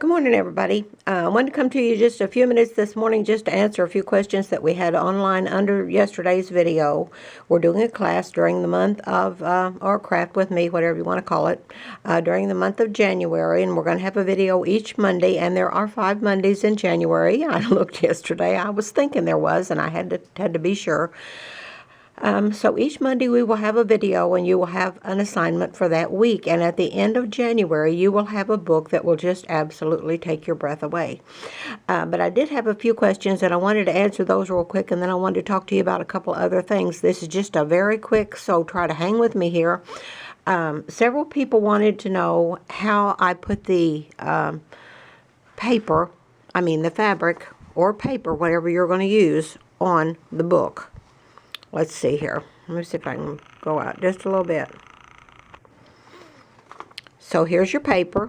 Good morning, everybody. I wanted to come to you just a few minutes this morning just to answer a few questions that we had online under yesterday's video. We're doing a class during the month of, or craft with me, whatever you want to call it, during the month of January, and we're going to have a video each Monday, and there are 5 Mondays in January. I looked yesterday. I was thinking there was, and I had to be sure. So each Monday we will have a video and you will have an assignment for that week. And at the end of January, you will have a book that will just absolutely take your breath away. But I did have a few questions and I wanted to answer those real quick. And then I wanted to talk to you about a couple other things. This is just a very quick, so try to hang with me here. Several people wanted to know how I put the the fabric or paper, whatever you're going to use, on the book. Let's see here. Let me see if I can go out just a little bit. So here's your paper.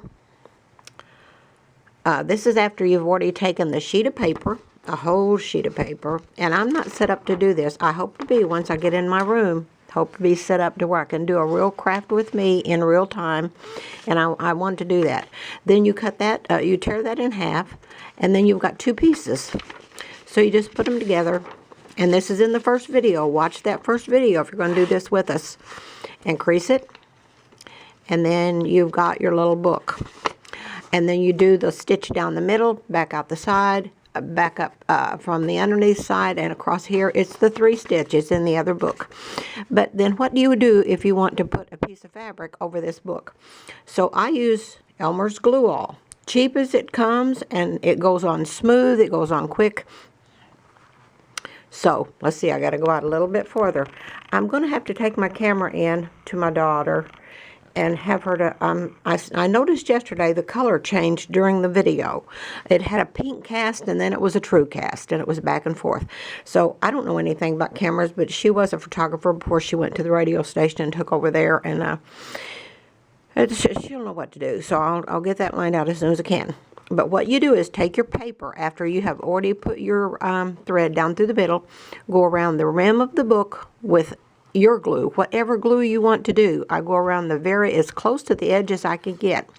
This is after you've already taken the sheet of paper, a whole sheet of paper. And I'm not set up to do this. I hope to be once I get in my room. Hope to be set up to where I can do a real craft with me in real time. And I want to do that. Then you cut that, you tear that in half. And then you've got 2 pieces. So you just put them together. And this is in the first video. Watch that first video if you're going to do this with us. And crease it. And then you've got your little book. And then you do the stitch down the middle, back out the side, back up from the underneath side, and across here. It's the 3 stitches in the other book. But then what do you do if you want to put a piece of fabric over this book? So I use Elmer's Glue All. Cheap as it comes, and it goes on smooth, it goes on quick. So, let's see, I got to go out a little bit further. I'm going to have to take my camera in to my daughter and have her to, I noticed yesterday the color changed during the video. It had a pink cast and then it was a true cast and it was back and forth. So, I don't know anything about cameras, but she was a photographer before she went to the radio station and took over there, and she'll know what to do. So, I'll get that lined out as soon as I can. But what you do is take your paper after you have already put your thread down through the middle, go around the rim of the book with your glue, whatever glue you want to do. I go around the as close to the edge as I can get.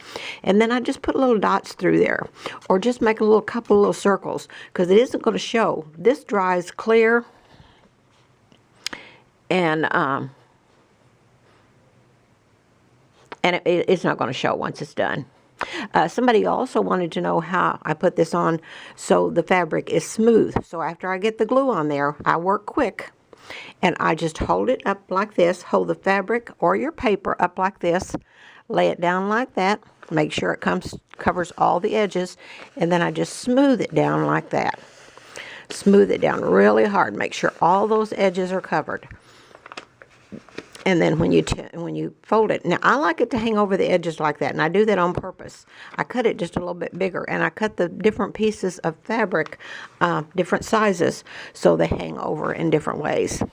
And then I just put little dots through there, or just make a couple little circles, because it isn't going to show. This dries clear, and it's not going to show once it's done. Somebody also wanted to know how I put this on so the fabric is smooth. So after I get the glue on there, I work quick and I just hold it up like this, hold the fabric or your paper up like this, lay it down like that, make sure it covers all the edges, and then I just smooth it down like that. Smooth it down really hard, make sure all those edges are covered. And then when you fold it, now I like it to hang over the edges like that, and I do that on purpose. I cut it just a little bit bigger, and I cut the different pieces of fabric, different sizes, so they hang over in different ways.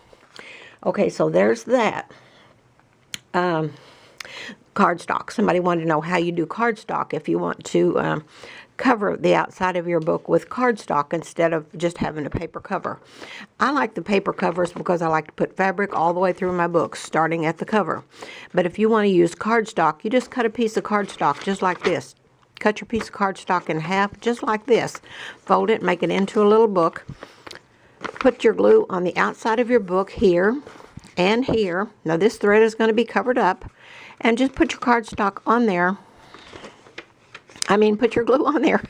Okay, so there's that. Cardstock. Somebody wanted to know how you do cardstock if you want to cover the outside of your book with cardstock instead of just having a paper cover. I like the paper covers because I like to put fabric all the way through my books, starting at the cover. But if you want to use cardstock, you just cut a piece of cardstock just like this. Cut your piece of cardstock in half just like this. Fold it, make it into a little book. Put your glue on the outside of your book here and here. Now this thread is going to be covered up. And just put your cardstock on there. Put your glue on there.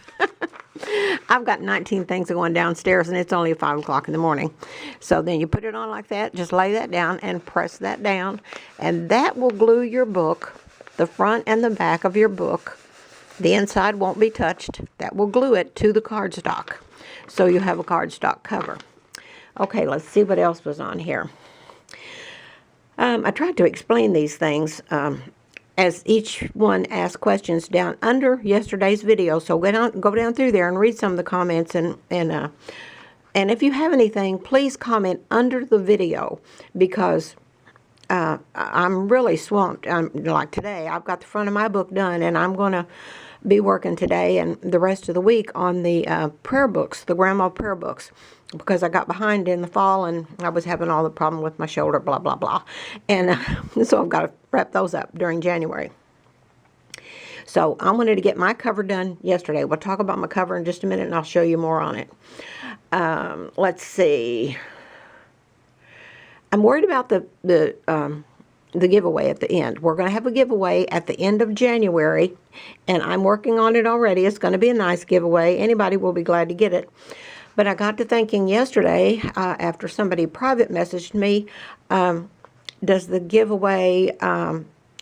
I've got 19 things going downstairs, and it's only 5 o'clock in the morning. So then you put it on like that. Just lay that down and press that down. And that will glue your book, the front and the back of your book. The inside won't be touched. That will glue it to the cardstock. So you have a cardstock cover. Okay, let's see what else was on here. I tried to explain these things as each one asked questions down under yesterday's video. So go down through there and read some of the comments, and if you have anything, please comment under the video, because I'm really swamped. Like today, I've got the front of my book done, and I'm going to be working today and the rest of the week on the prayer books, the grandma prayer books, because I got behind in the fall and I was having all the problem with my shoulder, blah, blah, blah. And so I've got to wrap those up during January. So I wanted to get my cover done yesterday. We'll talk about my cover in just a minute, and I'll show you more on it. Let's see. I'm worried about the giveaway at the end. We're going to have a giveaway at the end of January, and I'm working on it already. It's going to be a nice giveaway. Anybody will be glad to get it. But I got to thinking yesterday, after somebody private messaged me, does the giveaway,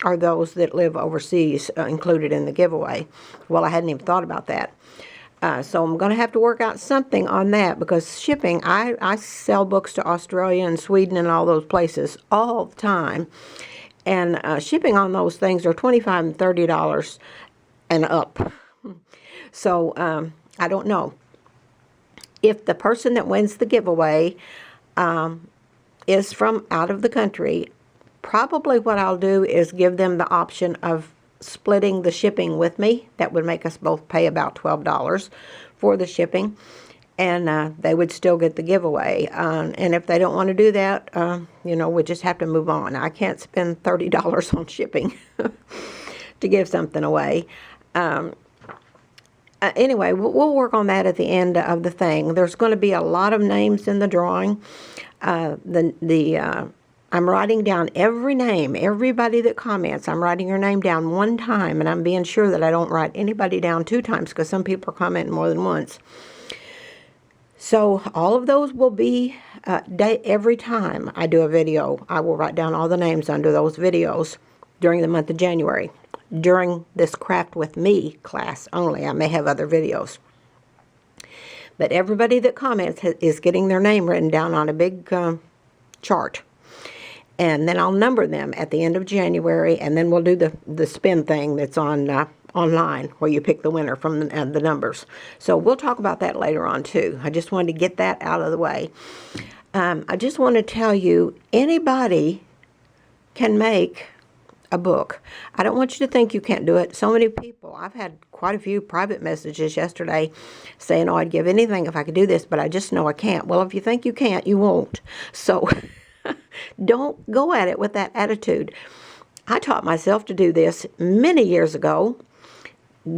are those that live overseas included in the giveaway? Well, I hadn't even thought about that. So I'm going to have to work out something on that, because shipping, I sell books to Australia and Sweden and all those places all the time. And shipping on those things are $25 and $30 and up. So I don't know. If the person that wins the giveaway is from out of the country, probably what I'll do is give them the option of splitting the shipping with me. That would make us both pay about $12 for the shipping, and they would still get the giveaway. And if they don't want to do that, we just have to move on. I can't spend $30 on shipping to give something away. Anyway, we'll work on that at the end of the thing. There's going to be a lot of names in the drawing. I'm writing down every name, everybody that comments. I'm writing your name down one time, and I'm being sure that I don't write anybody down 2 times, because some people are commenting more than once. So all of those will be every time I do a video, I will write down all the names under those videos during the month of January. During this Craft With Me class only. I may have other videos. But everybody that comments is getting their name written down on a big chart. And then I'll number them at the end of January, and then we'll do the spin thing that's on online, where you pick the winner from the numbers. So we'll talk about that later on too. I just wanted to get that out of the way. I just want to tell you, anybody can make a book. I don't want you to think you can't do it. So many people, I've had quite a few private messages yesterday saying, oh, I'd give anything if I could do this, but I just know I can't. Well, if you think you can't, you won't. So don't go at it with that attitude. I taught myself to do this many years ago.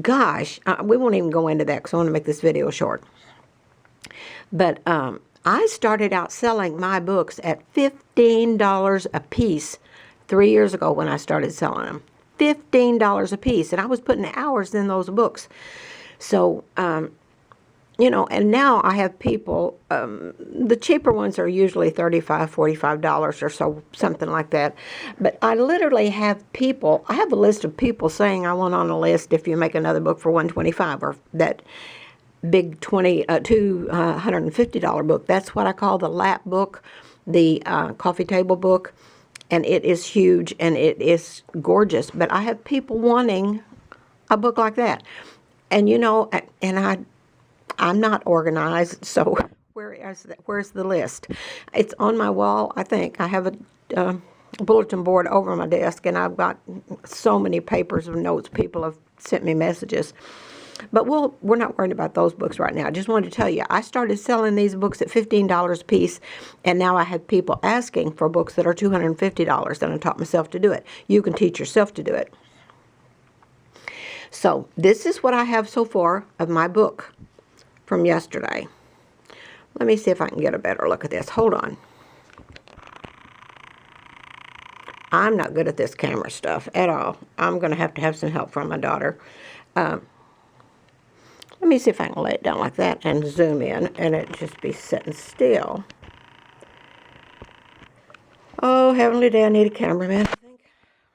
Gosh, we won't even go into that because I want to make this video short. But I started out selling my books at $15 a piece 3 years ago when I started selling them. $15 a piece. And I was putting hours in those books. So, and now I have people, the cheaper ones are usually $35, $45 or so, something like that. But I literally have people, I have a list of people saying I want on a list if you make another book for $125, or that big $250 book. That's what I call the lap book, the coffee table book. And it is huge, and it is gorgeous. But I have people wanting a book like that. And, I'm not organized, so where's the list? It's on my wall, I think. I have a bulletin board over my desk, and I've got so many papers of notes. People have sent me messages. But we're not worried about those books right now. I just wanted to tell you, I started selling these books at $15 a piece, and now I have people asking for books that are $250, and I taught myself to do it. You can teach yourself to do it. So this is what I have so far of my book from yesterday. Let me see if I can get a better look at this. Hold on. I'm not good at this camera stuff at all. I'm going to have some help from my daughter. Let me see if I can lay it down like that and zoom in, and it just be sitting still. Oh, heavenly day, I need a cameraman, I think.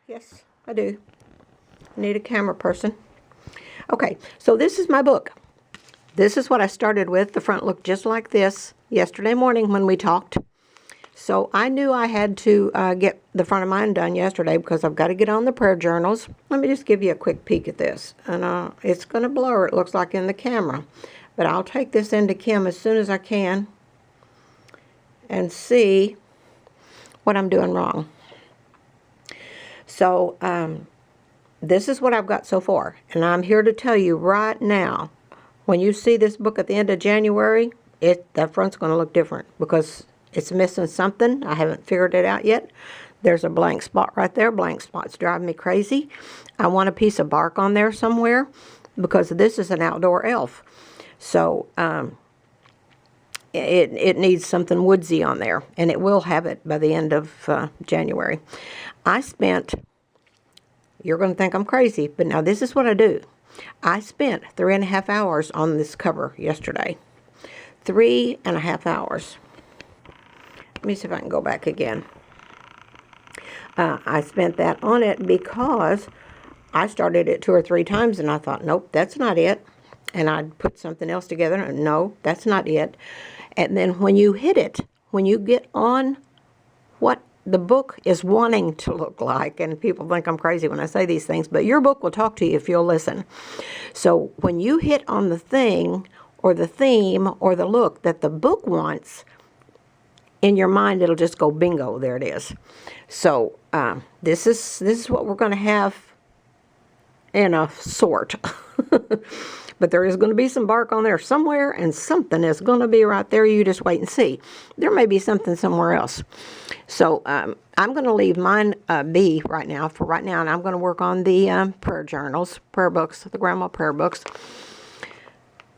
Yes, I do. I need a camera person. Okay, so this is my book. This is what I started with. The front looked just like this yesterday morning when we talked. So I knew I had to get the front of mine done yesterday because I've got to get on the prayer journals. Let me just give you a quick peek at this. And it's going to blur, it looks like, in the camera. But I'll take this into Kim as soon as I can and see what I'm doing wrong. So this is what I've got so far. And I'm here to tell you right now, when you see this book at the end of January, that front's going to look different because it's missing something. I haven't figured it out yet. There's a blank spot right there. Blank spot's driving me crazy. I want a piece of bark on there somewhere because this is an outdoor elf. So it needs something woodsy on there, and it will have it by the end of January. You're going to think I'm crazy, but now this is what I do. I spent 3.5 hours on this cover yesterday. 3.5 hours. Let me see if I can go back again. I spent that on it because I started it 2 or 3 times and I thought, nope, that's not it. And I'd put something else together and no, that's not it. And then when you hit it, when you get on what the book is wanting to look like, and people think I'm crazy when I say these things, but your book will talk to you if you'll listen. So when you hit on the thing or the theme or the look that the book wants, in your mind it'll just go bingo, there it is. So this is what we're going to have in a sort. But there is going to be some bark on there somewhere, and something is going to be right there. You just wait and see. There may be something somewhere else. So I'm going to leave mine be right now, for right now, and I'm going to work on the prayer journals, prayer books, the grandma prayer books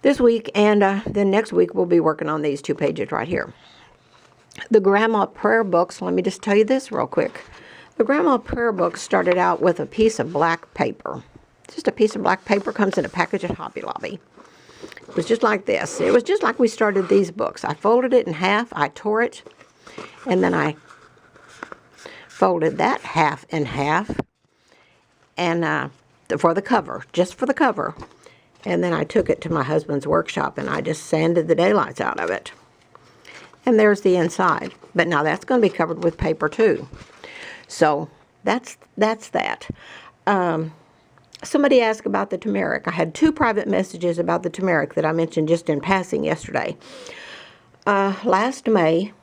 this week, and then next week we'll be working on these 2 pages right here. The grandma prayer books, let me just tell you this real quick. The grandma prayer book started out with a piece of black paper. Just a piece of black paper, comes in a package at Hobby Lobby. It was just like this. It was just like we started these books. I folded it in half, I tore it, and then I folded that half in half, and for the cover, just for the cover. And then I took it to my husband's workshop and I just sanded the daylights out of it. And there's the inside. But now that's going to be covered with paper too. So that's that. Somebody asked about the turmeric. I had 2 private messages about the turmeric that I mentioned just in passing yesterday. Last May,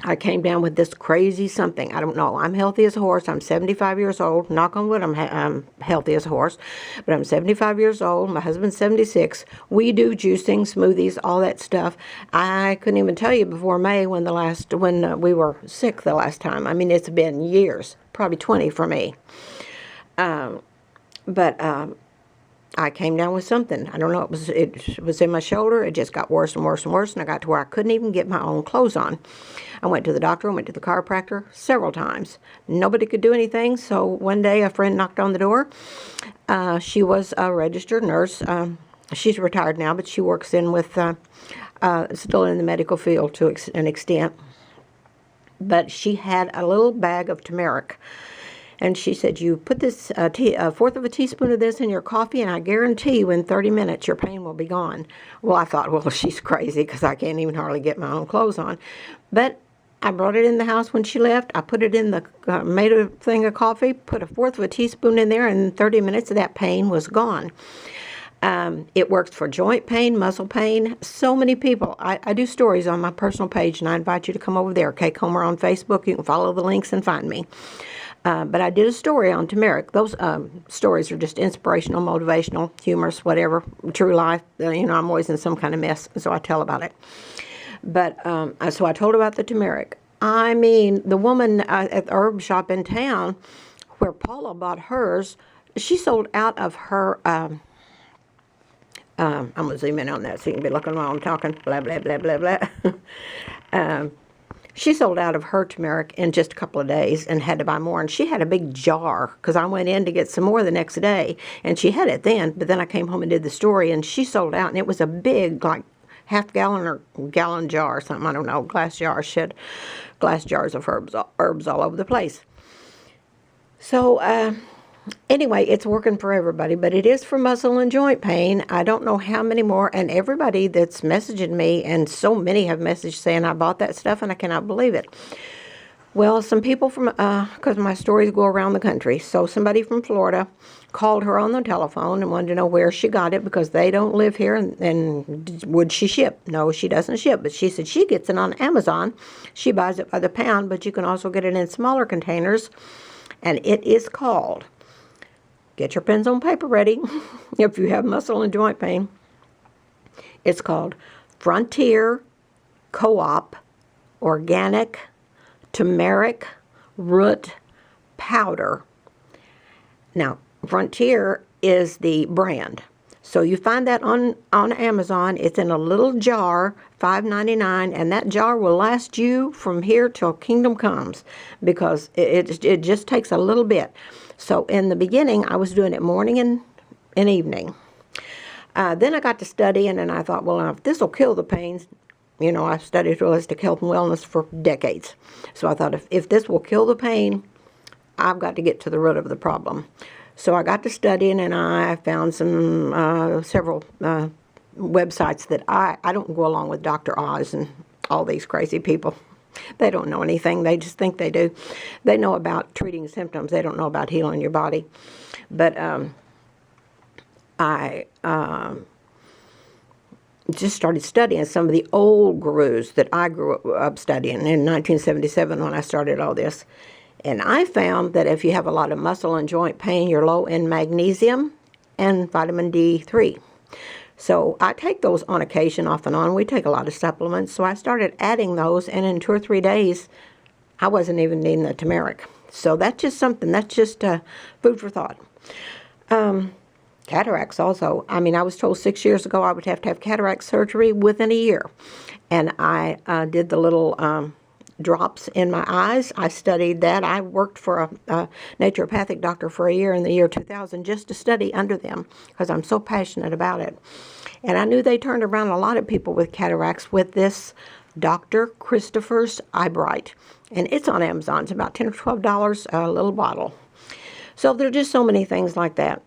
I came down with this crazy something. I don't know. I'm healthy as a horse. I'm 75 years old. Knock on wood, I'm healthy as a horse. But I'm 75 years old. My husband's 76. We do juicing, smoothies, all that stuff. I couldn't even tell you before May when we were sick the last time. I mean, it's been years, probably 20 for me. But I came down with something. I don't know. It was in my shoulder. It just got worse and worse and worse, and I got to where I couldn't even get my own clothes on. I went to the doctor. I went to the chiropractor several times. Nobody could do anything. So one day, a friend knocked on the door. She was a registered nurse. She's retired now, but she works still in the medical field to an extent. But she had a little bag of turmeric. And she said, you put this a fourth of a teaspoon of this in your coffee, and I guarantee you in 30 minutes your pain will be gone. Well, I thought, well, she's crazy because I can't even hardly get my own clothes on. But I brought it in the house when she left. I put it in made a thing of coffee, put a fourth of a teaspoon in there, and in 30 minutes that pain was gone. It works for joint pain, muscle pain. So many people. I do stories on my personal page, and I invite you to come over there. Kay Comer on Facebook. You can follow the links and find me. But I did a story on turmeric. Those stories are just inspirational, motivational, humorous, whatever, true life. I'm always in some kind of mess, so I tell about it. But so I told about the turmeric. I mean, the woman at the herb shop in town where Paula bought hers, she sold out of her, I'm going to zoom in on that so you can be looking while I'm talking, blah, blah, blah, blah, blah. She sold out of her turmeric in just a couple of days and had to buy more. And she had a big jar because I went in to get some more the next day. And she had it then, but then I came home and did the story, and she sold out. And it was a big, like, half-gallon or gallon jar or something. I don't know, glass jar. She had glass jars of herbs all over the place. So, anyway, it's working for everybody, but it is for muscle and joint pain. I don't know how many more, and everybody that's messaging me, and so many have messaged saying I bought that stuff, and I cannot believe it. Well, some people from, because my stories go around the country, so somebody from Florida called her on the telephone and wanted to know where she got it because they don't live here, and would she ship? No, she doesn't ship, but she said she gets it on Amazon. She buys it by the pound, but you can also get it in smaller containers, and it is called, get your pens on paper ready if you have muscle and joint pain. It's called Frontier Co-op Organic Turmeric root powder. Now, Frontier is the brand. So you find that on Amazon. It's in a little jar, $5.99, and that jar will last you from here till kingdom comes, because it just takes a little bit. So in the beginning, I was doing it morning and evening. Then I got to studying, and I thought, well, if this will kill the pains, you know, I've studied holistic health and wellness for decades. So I thought, if this will kill the pain, I've got to get to the root of the problem. So I got to studying, and I found several websites that I don't go along with Dr. Oz and all these crazy people. They don't know anything. They just think they do. They know about treating symptoms. They don't know about healing your body. But I just started studying some of the old gurus that I grew up studying in 1977 when I started all this. And I found that if you have a lot of muscle and joint pain, you're low in magnesium and vitamin D3. So I take those on occasion, off and on. We take a lot of supplements. So I started adding those, and in 2 or 3 days, I wasn't even needing the turmeric. So that's just something, that's just food for thought. Cataracts also. I mean, I was told 6 years ago I would have to have cataract surgery within a year. And I did the little drops in my eyes. I studied that. I worked for a naturopathic doctor for a year in the year 2000 just to study under them, because I'm so passionate about it. And I knew they turned around a lot of people with cataracts with this Dr. Christopher's Eye Bright. And it's on Amazon. It's about $10 or $12 a little bottle. So there are just so many things like that.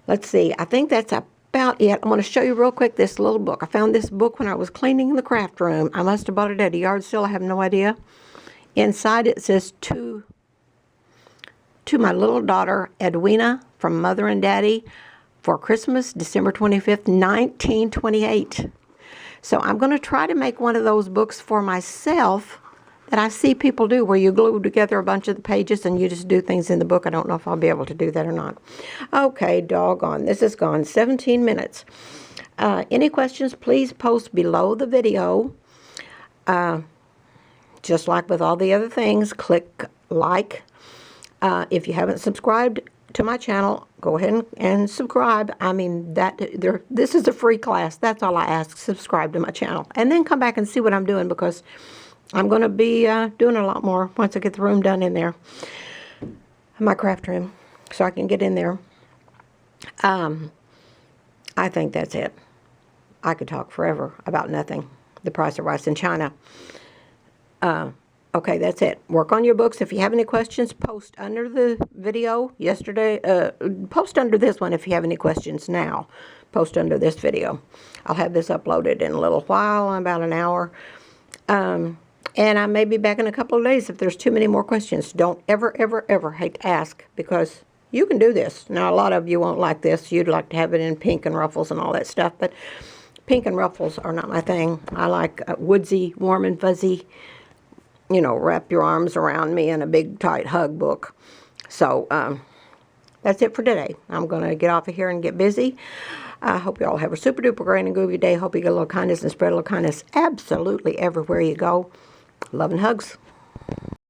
Let's see. I think that's about it. I'm going to show you real quick this little book. I found this book when I was cleaning the craft room. I must have bought it at a yard sale. I have no idea. Inside it says, to my little daughter, Edwina, from Mother and Daddy, for Christmas, December 25th, 1928. So I'm going to try to make one of those books for myself that I see people do, where you glue together a bunch of the pages and you just do things in the book. I don't know if I'll be able to do that or not. Okay, doggone. This is gone 17 minutes. Any questions, please post below the video. Just like with all the other things, click like. If you haven't subscribed to my channel, go ahead and subscribe. I mean, this is a free class. That's all I ask. Subscribe to my channel. And then come back and see what I'm doing, because I'm going to be doing a lot more once I get the room done in there, my craft room, so I can get in there. I think that's it. I could talk forever about nothing. The price of rice in China. Okay, that's it. Work on your books. If you have any questions, post under the video yesterday. Post under this one if you have any questions now. Post under this video. I'll have this uploaded in a little while, about an hour. And I may be back in a couple of days if there's too many more questions. Don't ever, ever, ever hate to ask, because you can do this. Now, a lot of you won't like this. You'd like to have it in pink and ruffles and all that stuff, but pink and ruffles are not my thing. I like woodsy, warm and fuzzy, you know, wrap your arms around me in a big, tight hug book. So that's it for today. I'm going to get off of here and get busy. I hope you all have a super duper great and groovy day. Hope you get a little kindness and spread a little kindness absolutely everywhere you go. Love and hugs.